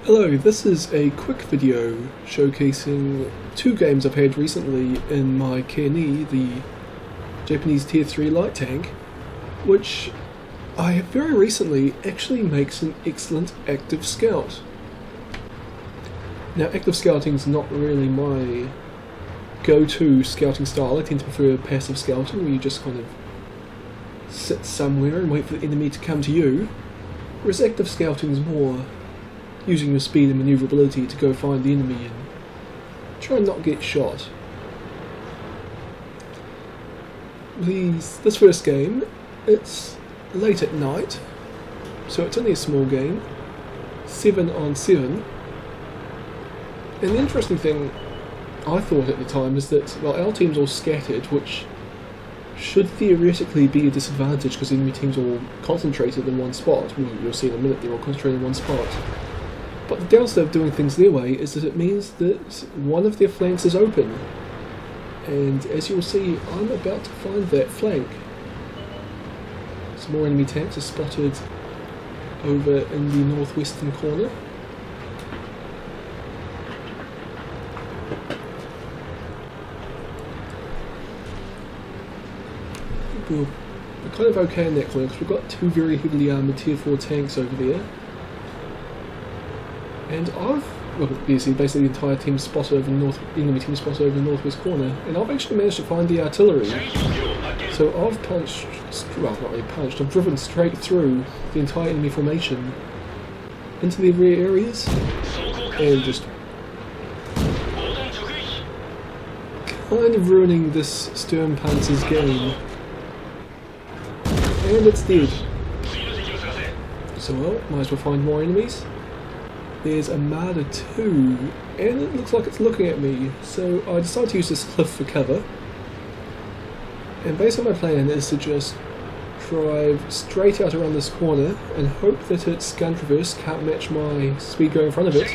Hello, this is a quick video showcasing two games I've had recently in my Keni, the Japanese Tier 3 light tank, which I very recently actually makes an excellent active scout. Now, active scouting is not really my go-to scouting style. I tend to prefer passive scouting, where you just kind of sit somewhere and wait for the enemy to come to you, whereas active scouting is more using your speed and manoeuvrability to go find the enemy and try and not get shot. This first game, it's late at night, so it's only a small game, 7 on 7. And the interesting thing I thought at the time is that, well, our team's all scattered, which should theoretically be a disadvantage because the enemy team's all concentrated in one spot. Well, you'll see in a minute they're all concentrated in one spot. But the downside of doing things their way is that it means that one of their flanks is open. And as you'll see, I'm about to find that flank. Some more enemy tanks are spotted over in the northwestern corner. We're kind of okay in that corner because we've got two very heavily armoured Tier 4 tanks over there. And you see basically the entire team spotted over the enemy team spotted over the northwest corner, and I've actually managed to find the artillery. So I've punched, well, not really punched, I've driven straight through the entire enemy formation into the rear areas, and just kind of ruining this Sturmpanzer's game. And it's dead. So well, might as well find more enemies. There's a Marder 2, and it looks like it's looking at me, so I decided to use this cliff for cover. And basically my plan is to just drive straight out around this corner and hope that its gun traverse can't match my speed going in front of it,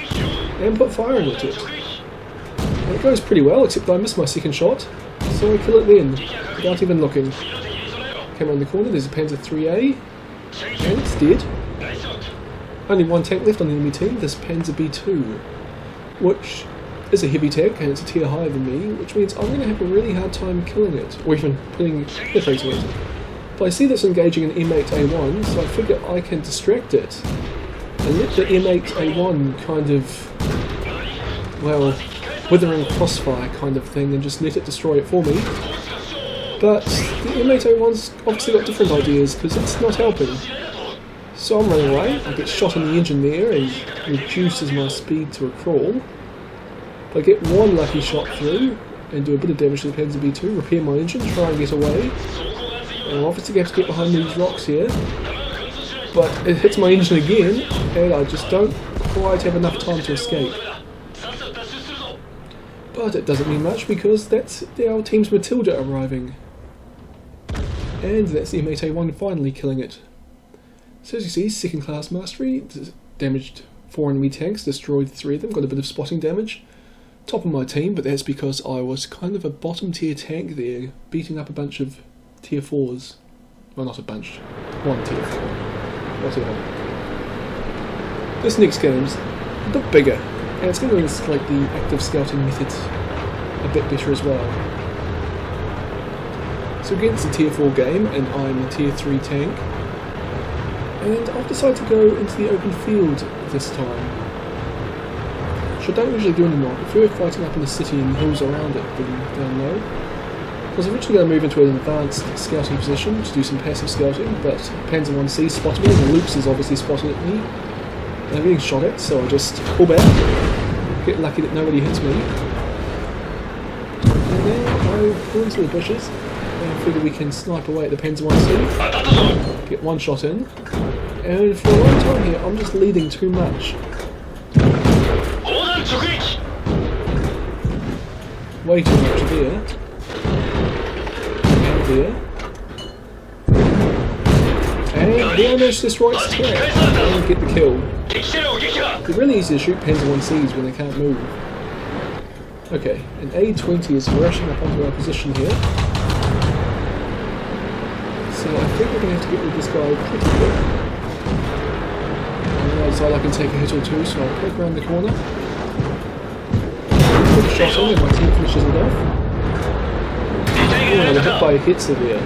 and put fire into it. And it goes pretty well, except I missed my second shot, so I kill it then, without even looking. Came around the corner, there's a Panzer 3A, and it's dead. Only one tank left on the enemy team, this Panzer B2, which is a heavy tank and it's a tier higher than me, which means I'm going to have a really hard time killing it, or even penetrating it. But I see that's engaging an M8A1, so I figure I can distract it, and let the M8A1 kind of, well, withering crossfire kind of thing, and just let it destroy it for me. But the M8A1's obviously got different ideas, because it's not helping. So I'm running away, I get shot in the engine there and reduces my speed to a crawl. But I get one lucky shot through and do a bit of damage to the Panzer B2, repair my engine, try and get away. And I'm obviously going to get behind these rocks here. But it hits my engine again and I just don't quite have enough time to escape. But it doesn't mean much because that's our team's Matilda arriving. And that's the M8A1 finally killing it. So as you see, second class mastery, damaged 4 enemy tanks, destroyed 3 of them, got a bit of spotting damage. Top of my team, but that's because I was kind of a bottom tier tank there, beating up a bunch of tier 4s. Well, not a bunch, one tier 4. Whatever. This next game's a bit bigger, and it's going to illustrate the active scouting methods a bit better as well. So again, it's a tier 4 game, and I'm a tier 3 tank. And I've decided to go into the open field this time, which I don't usually do anymore. I prefer fighting up in the city and the hills around it than down low. I was originally going to move into an advanced scouting position to do some passive scouting, but Panzer 1C spotted me, and Lukes is obviously spotted at me. And I'm getting shot at, so I just pull back, get lucky that nobody hits me. And then I pull into the bushes, and I figure we can snipe away at the Panzer 1C, get one shot in. And for a long time here, I'm just leading too much. Way too much there. And there. And there I managed to destroy its tank and get the kill. It's really easy to shoot Panzer 1Cs when they can't move. Okay, an A20 is rushing up onto our position here. So I think we're going to have to get rid of this guy pretty quick. decide I can take a hit or two, so I'll poke around the corner. Put a shot in and my team finishes it off. Oh, I got hit by a Hitzer there.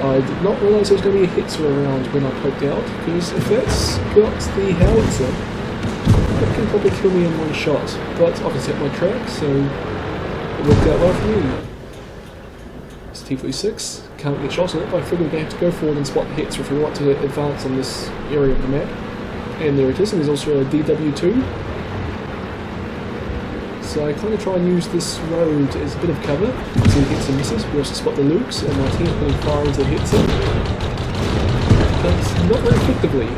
I did not realise there was going to be a Hitzer around when I poked out, because if that's got the howitzer, that can probably kill me in one shot. But I can set my track, so it worked out well for me. It's T-46, can't get shot on it, but I figured we have to go forward and spot the Hitzer if we want to advance on this area of the map. And there it is, and there's also a DW2. So I kind of try and use this road as a bit of cover, so we hits and misses. We also spot the Lukes, and my team's putting fire into the Hitzer, but not very effectively.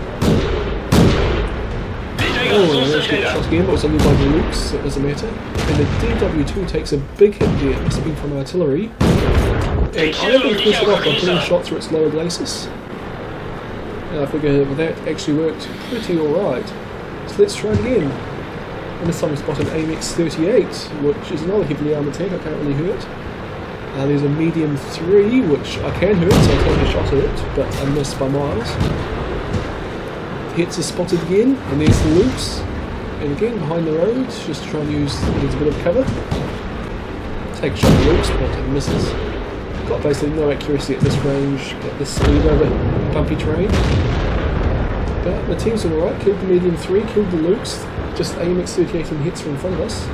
Oh, I managed to get shot again, but it was only by the Lukes, so it doesn't matter. And the DW2 takes a big hit there, it must have been from artillery. And I haven't finished it off by putting a shot through its lower glacis. And I figure that actually worked pretty alright. So let's try it again. And this time we spot an AMX-38, which is another heavily armoured tank I can't really hurt. There's a medium 3, which I can hurt, so I take a shot at it, but I miss by miles. The Hitzer spotted again, and there's the Lukes. And again, behind the road, just to try and use it as a bit of cover. Take a shot at the Lukes, but it misses. Got basically no accuracy at this range, at this speed over bumpy terrain. But the team's alright, killed the medium 3, killed the Lukes. Just AMX-38 and Hitzer in front of us.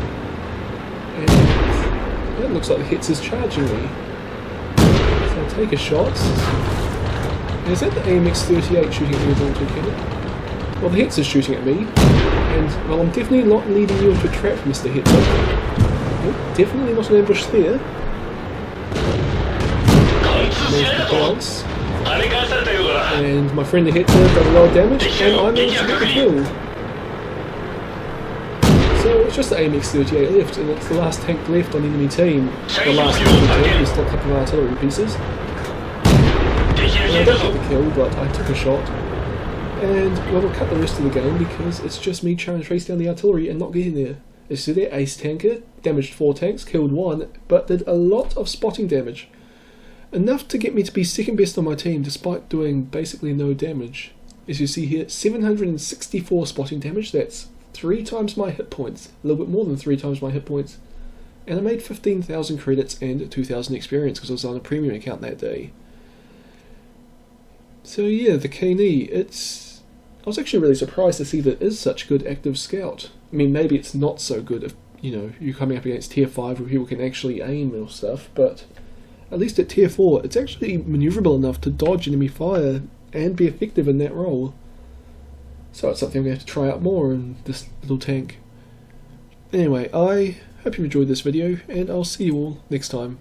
And it looks like the Hitzer's charging me. So I'll take a shot. And is that the AMX-38 shooting at me with auto cannon? Well, the Hitzer's shooting at me. And, well, I'm definitely not leading you into a trap, Mr. Hitzer. Nope, definitely not an ambush there. There's the balance. And my friend the Hitzer got a lot of damage, and I managed to get the kill. So it's just the AMX-38 left, and it's the last tank left on the enemy team. The last enemy tank, there's still a couple of artillery pieces. And I don't get the kill, but I took a shot. And well, we'll cut the rest of the game because it's just me trying to trace down the artillery and not getting there. As you see there, ace tanker, damaged 4 tanks, killed 1, but did a lot of spotting damage. Enough to get me to be second best on my team despite doing basically no damage. As you see here, 764 spotting damage, that's 3 times my hit points, a little bit more than 3 times my hit points, and I made 15,000 credits and 2,000 experience because I was on a premium account that day. So yeah, the K-knee, I was actually really surprised to see that it is such a good active scout. I mean, maybe it's not so good if, you know, you're coming up against tier 5 where people can actually aim or stuff, but at least at tier 4, it's actually manoeuvrable enough to dodge enemy fire and be effective in that role. So it's something I'm going to have to try out more in this little tank. Anyway, I hope you enjoyed this video, and I'll see you all next time.